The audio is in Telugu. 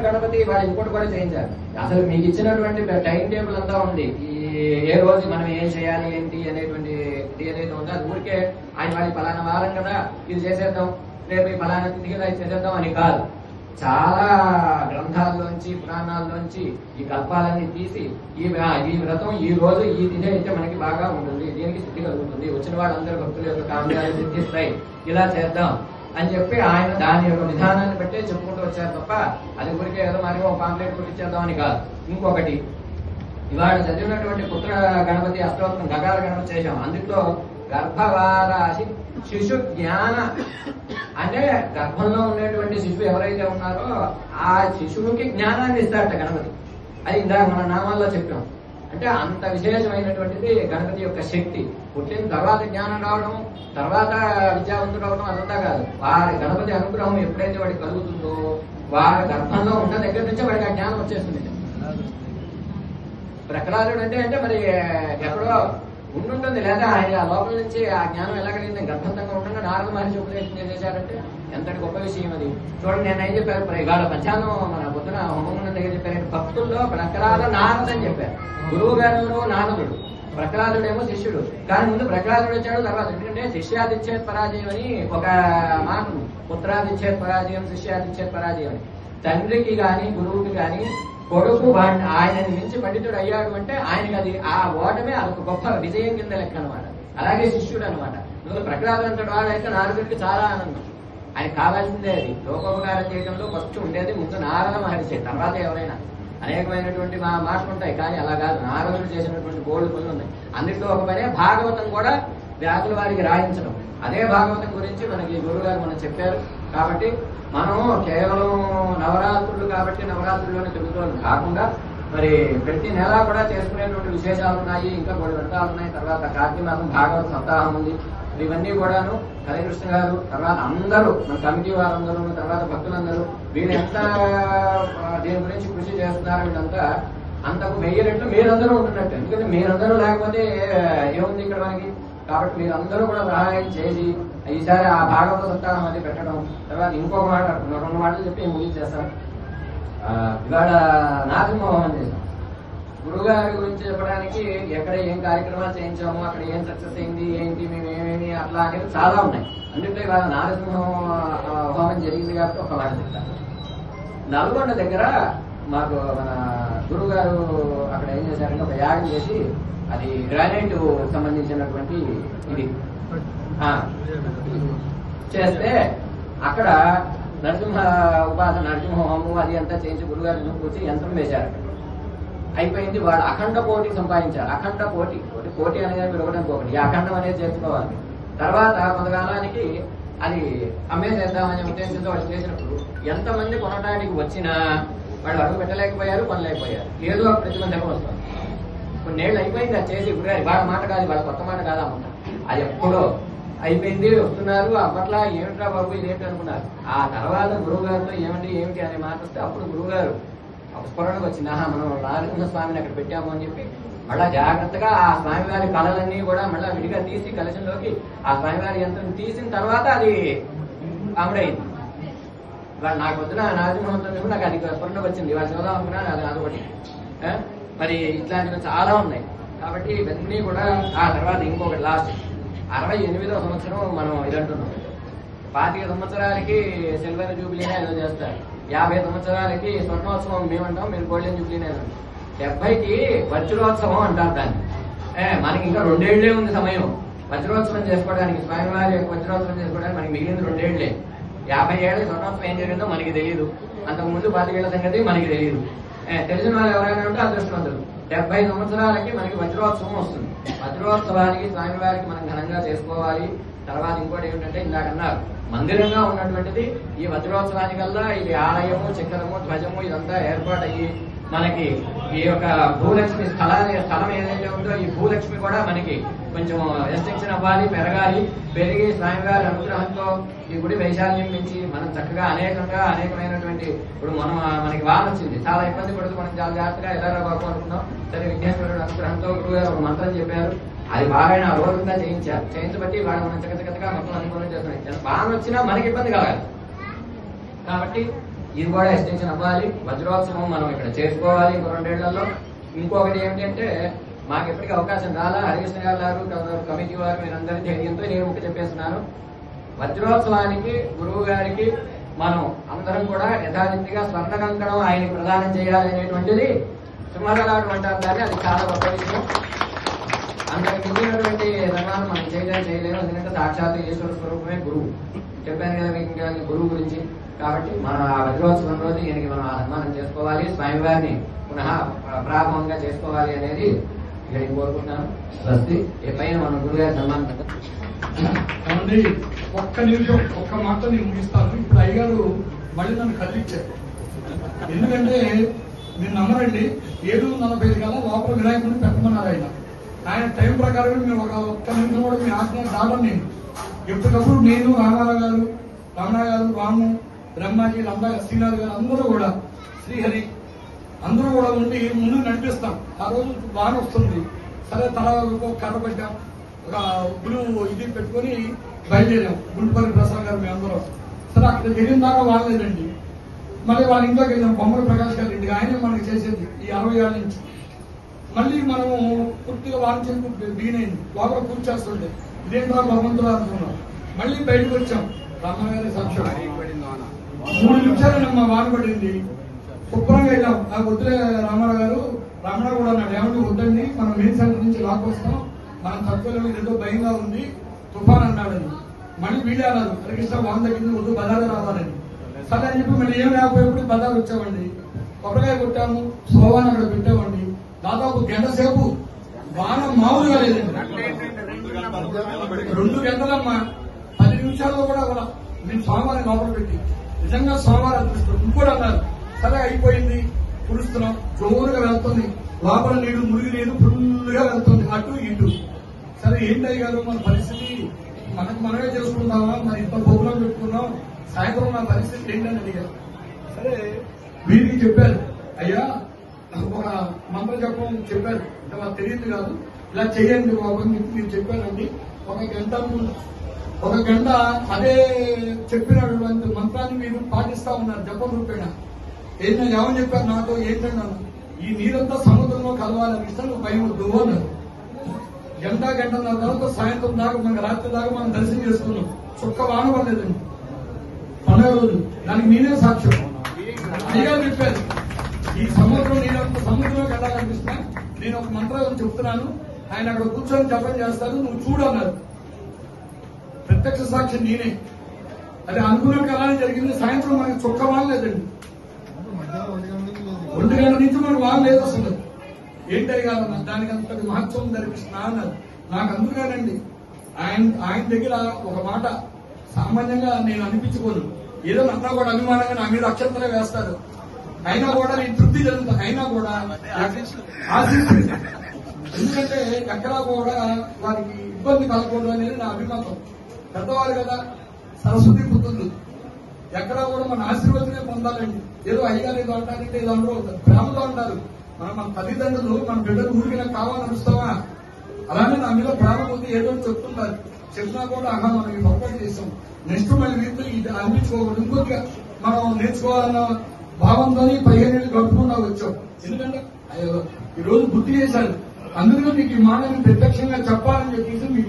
గణపతి వాళ్ళు ఇంకోటి కూడా చేయించారు. అసలు మీకు ఇచ్చినటువంటి టైం టేబుల్ అంతా ఉంది. ఏ రోజు మనం ఏం చేయాలి ఏంటి అనేటువంటి ఏదైతే ఉందో అది ఊరికే ఆయన వాళ్ళు ఫలానా వారం కదా ఇది చేసేద్దాం, రేపు ఈ ఫలానా తిథి కదా ఇది చేసేద్దాం అని కాదు. చాలా గ్రంథాల్లోంచి పురాణాల్లోంచి ఈ కల్పాలన్నీ తీసి ఈ వ్రతం ఈ రోజు ఈ తిథి అయితే మనకి బాగా ఉంటుంది, దీనికి సిద్ధి కలుగుతుంది, వచ్చిన వాళ్ళందరూ భక్తుల యొక్క కామ్యాలు సిద్ధిస్తాయి, ఇలా చేద్దాం అని చెప్పి ఆయన దాని యొక్క విధానాన్ని బట్టే చెప్పుకుంటూ వచ్చారు తప్ప అది ఊరికే ఏదో మరి ఒక పాంప్లెట్ కొట్టించేద్దామని కాదు. ఇంకొకటి ఇవాళ చదివినటువంటి పుత్ర గణపతి అష్టోత్తరం గగార గణపతి చేశాం. అందులో గర్భవారాశి శిశు జ్ఞాన అంటే గర్భంలో ఉండేటువంటి శిశువు ఎవరైతే ఉన్నారో ఆ శిశువుకి జ్ఞానాన్ని ఇస్తారట గణపతి. అది ఇందాక మన నామాల్లో చెప్పాం. అంటే అంత విశేషమైనటువంటిది గణపతి యొక్క శక్తి. పుట్టిన తర్వాత జ్ఞానం రావడం, తర్వాత విద్యావంతుడు అవడం అదంతా కాదు. వారి గణపతి అనుగ్రహం ఎప్పుడైతే వాడికి కలుగుతుందో వారి గర్భంలో ఉన్న దగ్గర నుంచి వాడికి ఆ జ్ఞానం వచ్చేస్తుంది. ప్రహ్లాదుడు అంటే మరి ఎక్కడో ఉండుంటుంది, లేదా ఆయన లోపల నుంచి ఆ జ్ఞానం ఎలా కలిగింది? గర్భంతంగా ఉండగా నారద మహర్షి ఉపదేశం ఏం చేశారంటే ఎంతటి గొప్ప విషయం అది. చూడండి, నేను ఏం చెప్పారు ఇవాళ పంచాంగం మన పొద్దున హోమం దగ్గర చెప్పారు. భక్తుల్లో ప్రహ్లాద నారద అని చెప్పారు. గురువు గారు నారదుడు, ప్రహ్లాదుడేమో శిష్యుడు. కానీ ముందు ప్రహ్లాదుడు వచ్చాడు తర్వాత. ఎందుకంటే శిష్యాదిచ్చేత్ పరాజయం అని ఒక మాట, పుత్రాదిచ్చేత్ పరాజయం శిష్యాదిచ్చేత్ పరాజయం అని. తండ్రికి గాని గురువుకి గాని కొడుకు ఆయనని మించి పండితుడు అయ్యాడు అంటే ఆయనకి అది ఆ ఓటమే అదొక గొప్ప విజయం కింద లెక్క అనమాట. అలాగే శిష్యుడు అనమాట. ముందు ప్రహ్లాదంతటి వాడైతే నారదుడికి చాలా ఆనందం. ఆయన కావాల్సిందే అది. లోకోపకారం చేయడంలో ఫస్ట్ ఉండేది ముందు నారద మహర్షి, తర్వాత ఎవరైనా. అనేకమైనటువంటి మాటలు ఉంటాయి, కానీ అలా కాదు. నారదుడు చేసినటువంటి బోల్డ్ పనులు ఉన్నాయి. అందులో ఒక పనే భాగవతం కూడా వ్యాసుల వారికి రాయించడం. అదే భాగవతం గురించి మనకి గురువు గారు మనం చెప్పారు. కాబట్టి మనం కేవలం నవరాత్రులు కాబట్టి నవరాత్రుల్లోనే తిరుగుతాం కాకుండా మరి ప్రతి నెల కూడా చేసుకునేటువంటి విశేషాలు ఉన్నాయి. ఇంకా కొన్ని వ్రతాలు ఉన్నాయి. తర్వాత కార్తీక మాసం భాగవత సప్తాహం ఉంది. ఇవన్నీ కూడాను హరికృష్ణ గారు, తర్వాత అందరూ మన కమిటీ వారందరూ, తర్వాత భక్తులందరూ వీళ్ళు ఎంత దీని గురించి కృషి చేస్తున్నారు. వీళ్ళంతా అంతకు 1000 రెట్లు మీరందరూ ఉంటున్నట్టు. ఎందుకంటే మీరందరూ లేకపోతే ఏముంది ఇక్కడ మనకి. కాబట్టి మీరందరూ కూడా సహాయం చేసి ఈసారి ఆ భాగవత సప్తాహం అది పెట్టడం. తర్వాత ఇంకొక మాట 2 మాటలు చెప్పి ముగించేస్తాం. ఇవాళ నారసింహోమం చేశాం. గురుగారి గురించి చెప్పడానికి ఎక్కడ ఏం కార్యక్రమాలు చేయించాము, అక్కడ ఏం సక్సెస్ అయింది, ఏంటి మేము ఏమేమి అట్లా అనేది చాలా ఉన్నాయి. అందుకే ఇవాళ నారసింహ హోమం జరిగింది కాబట్టి ఒక మాట చెప్తాను. నల్గొండ దగ్గర మాకు మన గురువు గారు అక్కడ ఏం చేశారంటే ఒక యాగం చేసి అది గ్రానైట్ సంబంధించినటువంటి ఇది చేస్తే అక్కడ నరసింహ ఉపాసన నరసింహ హోమం అది అంతా చేయించి గురుగారిని కూర్చి యంత్రం వేశారు. అయిపోయింది. వాళ్ళు అఖండ పోటీ సంపాదించారు. అఖండ పోటీ పోటీ అనేది మీరు ఒకటి అనుకోకండి. ఈ అఖండం అనేది చేర్చుకోవాలి. తర్వాత కొంతకాలానికి అది అమ్మేసేద్దామనే ఉద్దేశంతో వాళ్ళు చేసినప్పుడు ఎంతమంది కొనడానికి వచ్చినా వాళ్ళు అడుగు పెట్టలేకపోయారు, కొనలేకపోయారు. ఏదో ఒక ప్రతిబంధకం వస్తుంది. కొన్నేళ్ళు అయిపోయింది అది చేసి. గురుగారి వాళ్ళ మాట కాదు, వాళ్ళ కొత్త మాట కాదు అన్నమాట. అది ఎప్పుడో అయిపోయింది. వస్తున్నారు అప్పట్లా ఏమిట్రా బాబు ఇదేంటి అనుకున్నారు. ఆ తర్వాత గురువు గారితో ఏమిటి అనే మాట వస్తే అప్పుడు గురువు గారు స్ఫురణకు వచ్చింది. మనం నారసింహ స్వామిని అక్కడ పెట్టాము అని చెప్పి మళ్ళా జాగ్రత్తగా ఆ స్వామివారి కళలన్నీ కూడా మళ్ళా విడిగా తీసి కలశంలోకి ఆ స్వామివారి యంత్రం తీసిన తర్వాత అది అమడైంది. నాకు వద్దున నారసింహంతో నాకు అది స్ఫురణకు వచ్చింది. వాళ్ళు చదువుదాం అనుకున్నాను. అది అదొకటి. మరి ఇట్లాంటివి చాలా ఉన్నాయి. కాబట్టి ఇవన్నీ కూడా ఆ తర్వాత ఇంకొకటి లాస్ట్ 68వ సంవత్సరం మనం ఇదంటున్నాం. 25 సంవత్సరాలకి సిల్వర్ జూబ్లీనే ఏదో చేస్తారు. 50 సంవత్సరాలకి స్వర్ణోత్సవం మేమంటాం, మీరు గోల్డెన్ జూబ్లీనే అంటాం. 70కి వజ్రోత్సవం అంటారు దాన్ని. మనకి ఇంకా 2 ఏళ్లే ఉంది సమయం వజ్రోత్సవం చేసుకోవడానికి. స్వామివారి యొక్క వజ్రోత్సవం చేసుకోవడానికి మనకి మిగిలింది 2 ఏళ్లే. 50 ఏళ్ళ స్వర్ణోత్సవం ఏం జరిగిందో మనకి తెలియదు. అంతకు ముందు 25 ఏళ్ల సంగతి మనకి తెలియదు. తెలిసిన వాళ్ళు ఎవరైనా ఉంటే అదృష్టవంతులు. 70 సంవత్సరాలకి మనకి వజ్రోత్సవం వస్తుంది. వజ్రోత్సవానికి స్వామివారికి మనం ఘనంగా చేసుకోవాలి. తర్వాత ఇంకోటి ఏమిటంటే ఇందాకన్నారు మందిరంగా ఉన్నటువంటిది ఈ వజ్రోత్సవానికల్లా ఇది ఆలయము, చక్రము, ధ్వజము ఇదంతా ఏర్పాటయ్యి మనకి ఈ యొక్క భూలక్ష్మి స్థలం ఏదైతే ఉందో ఈ భూలక్ష్మి కూడా మనకి కొంచెం ఎస్టెన్షన్ అవ్వాలి, పెరగాలి. పెరిగి స్వామివారి అనుగ్రహంతో ఈ గుడి వైశాల్యం నుంచి మనం చక్కగా అనేకమైనటువంటి ఇప్పుడు మనకి వాన వచ్చింది, చాలా ఇబ్బంది పడుతూ మనం చాలా జాగ్రత్తగా ఎలా బాగు అనుకున్నాం. సరే విఘ్నేశ్వరుడు అనుగ్రహంతో గురువుగారు ఒక మంత్రం చెప్పారు. అది బాగా రోజుగా చేయించబట్టి వాళ్ళు మనం చక్కగా మొత్తం అనుకూలం చేస్తున్నాయి. వాన వచ్చినా మనకి ఇబ్బంది కావాలి. కాబట్టి ఇది కూడా ఎక్స్టెన్షన్ అవ్వాలి. వజ్రోత్సవం మనం ఇక్కడ చేసుకోవాలి ఇంకో 2 ఏళ్లలో. ఇంకొకటి ఏమిటంటే మాకు ఎప్పటికీ అవకాశం రాలా. హరికృష్ణ గారు కమిటీ వారు మీరందరి ధైర్యంతో నేను ఒకటి చెప్పేస్తున్నాను. వజ్రోత్సవానికి గురువు గారికి మనం అందరం కూడా యథావిధిగా స్వర్ణ కంకణం ఆయనకి ప్రదానం చేయాలి అనేటువంటిది సింహగలాడు అంటారు. కానీ అది చాలా గొప్ప విషయం. అంతకు మించినటువంటి సన్మానం మనం చేయలేము. ఎందుకంటే సాక్షాత్ ఈశ్వర స్వరూపమే గురువు. చెప్పాను కదా మీకు ఇంకా గురువు గురించి. కాబట్టి మన వజ్రోత్సవం రోజు ఈయనకి మనం ఆ సన్మానం చేసుకోవాలి, స్వామివారిని పునః ప్రారంభంగా చేసుకోవాలి అనేది ఇక్కడికి కోరుకుంటున్నాను. స్వస్తి. ఎప్పుడైనా మనం గురుగారి సన్మానం కాబట్టి ఒక్క నిమిషం ఒక్క మాట నేను ముగిస్తాను. ఇప్పుడు అయ్యగారు మళ్ళీ నన్ను కదిలించారు. ఎందుకంటే మీరు నమ్మరండి, 7:45 కల్లా లోపల వినాయకుడిని పెట్టమన్నారు ఆయన టైం ప్రకారం మేము ఒక్క నిమిషం కూడా మీ ఆజ్ఞ దాటం. నేను ఎప్పటికప్పుడు నేను రామారావు గారు, రమణ గారు, రాము, బ్రహ్మాజీ, రంభా, శ్రీనాథ్ గారు అందరూ కూడా, శ్రీహరి అందరూ కూడా ఉండి ముందు నడిపిస్తాం. ఆ రోజు బాగా వస్తుంది. సరే తల కర్ర పెట్టాం, ఒక బ్లూ ఇది పెట్టుకుని బయలుదేరాం. గుంటుపల్లి ప్రసాద్ గారు మేము అందరం. సరే అక్కడ జరిగిన దాకా వాళ్ళేదండి. మళ్ళీ వాళ్ళ ఇంట్లోకి వెళ్ళాం. బొమ్మల ప్రకాష్ గారి ఇంటికి. ఆయనే మనకి చేసేది ఈ 60 ఏళ్ళ నుంచి. మళ్ళీ మనము పూర్తిగా వాంఛింపు బిగినైంది. లోపల పూర్తి చేస్తుంటే ఇదేంటో భగవంతుడు అనుకున్నాం. మళ్ళీ బయటకు వచ్చాం. రామగారి సాక్ష్యం 3 నిమిషాలు వాన పడింది. శుభ్రంగా వెళ్ళాం. నాకు వద్దులే రామారావు గారు, రమణ కూడా అన్నాడు, ఏమంటే వద్దండి మనం మెయిన్ సెంటర్ నుంచి లాక్కొస్తాం, మనం తక్కువ ఏదో భయంగా ఉంది, తుఫాన్ అన్నాడని. మళ్ళీ వీళ్ళే అన్నారు, హరికృష్ణ వాన తగ్గింది, వద్దు బజారు రావాలని. సరే అని చెప్పి మళ్ళీ ఏం లేకపోయేప్పుడు బజారు వచ్చామండి. కొబ్బరికాయ కొట్టాము, సోవాన్ అక్కడ పెట్టామండి. దాదాపు గంట సేపు వాన మామూలుగా లేదండి. 2 గంటలమ్మా 10 నిమిషాల్లో కూడా మేము సోమవారం లోపల పెట్టి నిజంగా సోమవారం అనిపిస్తుంది. ఇంకోటి అన్నారు, సరే అయిపోయింది, కురుస్తున్నాం, జోరుగా వెళ్తుంది, లోపల నీళ్లు మురిగి నీరు ఫుల్గా వెళ్తుంది, అటు ఇటు. సరే ఏంటయ్య గారు మన పరిస్థితి, మనమే చేసుకుంటామా, మరి ఇంత ప్రోగ్రాం పెట్టుకున్నాం, సాయంత్రం నా పరిస్థితి ఏంటని అడిగారు. సరే వీరికి చెప్పారు, అయ్యా ఒక మంత్రం చెప్పడం చెప్పారు. అంటే మాకు తెలియదు కాదు, ఇలా చెయ్యండి బాబు అని చెప్పి మీరు చెప్పారండి. ఒక గంట అదే చెప్పినటువంటి మంత్రాన్ని మీరు పాటిస్తా ఉన్నారు జపం రూపేణ. ఏంటంటే ఏమని చెప్పారు నాతో, ఏంటంటే ఈ నీరంతా సముద్రంలో కలవాలని ఇష్టం, నువ్వు భయం వద్దు అన్నారు. గంటన్నర తర్వాత సాయంత్రం దాకా మనకి రాత్రి దాకా మనం దర్శనం చేసుకున్నాం. చుక్క వాన పడలేదండి పండుగ రోజు. దానికి నేనే సాక్ష్యం. అయ్యా చెప్పారు, ఈ సముద్రం నీరంతా సముద్రంలోకి వెళ్ళాలనిపిస్తున్నా, నేను ఒక మంత్రం చెప్తున్నాను, ఆయన అక్కడ కూర్చొని జపం చేస్తారు, నువ్వు చూడు అన్నారు. ప్రత్యక్ష సాక్షి నేనే. అది అనుకున్నట్టు అలానే జరిగింది. సాయంత్రం మనకి చుక్క వాన లేదండి. 1 గంట నుంచి మనకు వాన లేదు అసలు. ఏంటై కాదన్నా, దానికి అంతటి మహత్వం ధరిపిస్తున్నా అన్నారు. నాకు అందుకేనండి ఆయన దగ్గర ఒక మాట సామాన్యంగా నేను అనిపించుకోను. ఏదో అన్నా కూడా అభిమానంగా నా మీద అక్షంతలే వేస్తారు. అయినా కూడా నేను తృప్తి జరుగుతా. అయినా కూడా ఆశిస్తుంది. ఎందుకంటే ఎక్కడా కూడా వారికి ఇబ్బంది కలగకూడదు అనేది నా అభిమతం. పెద్దవారు కదా, సరస్వతి పుత్రులు, ఎక్కడా కూడా మన ఆశీర్వదనే పొందాలండి. ఏదో అయ్యారు ఏదో అంటారంటే ఏదో అందరూ ప్రేమతో అంటారు. మన తల్లిదండ్రులు మన బిడ్డలు ఊరికినా కావాలనిస్తామా, అలానే నా మీద ప్రేమ ఉంది ఏదో చెప్తుంటారు. చెప్పినా కూడా అహా మనం ఈ పొరపాటు చేస్తాం, నెక్స్ట్ మళ్ళీ వీటితో ఇది అనిపించుకోకూడదు, ఇంకొద్దిగా మనం నేర్చుకోవాలన్న భావంతో 15 ఏళ్ళు గడుపుకుంటా వచ్చాం. ఎందుకంటే ఈ రోజు గుర్తు చేశారు. అందుకనే మీకు ఈ మాటని ప్రత్యక్షంగా చెప్పాలని చెప్పేసి మీకు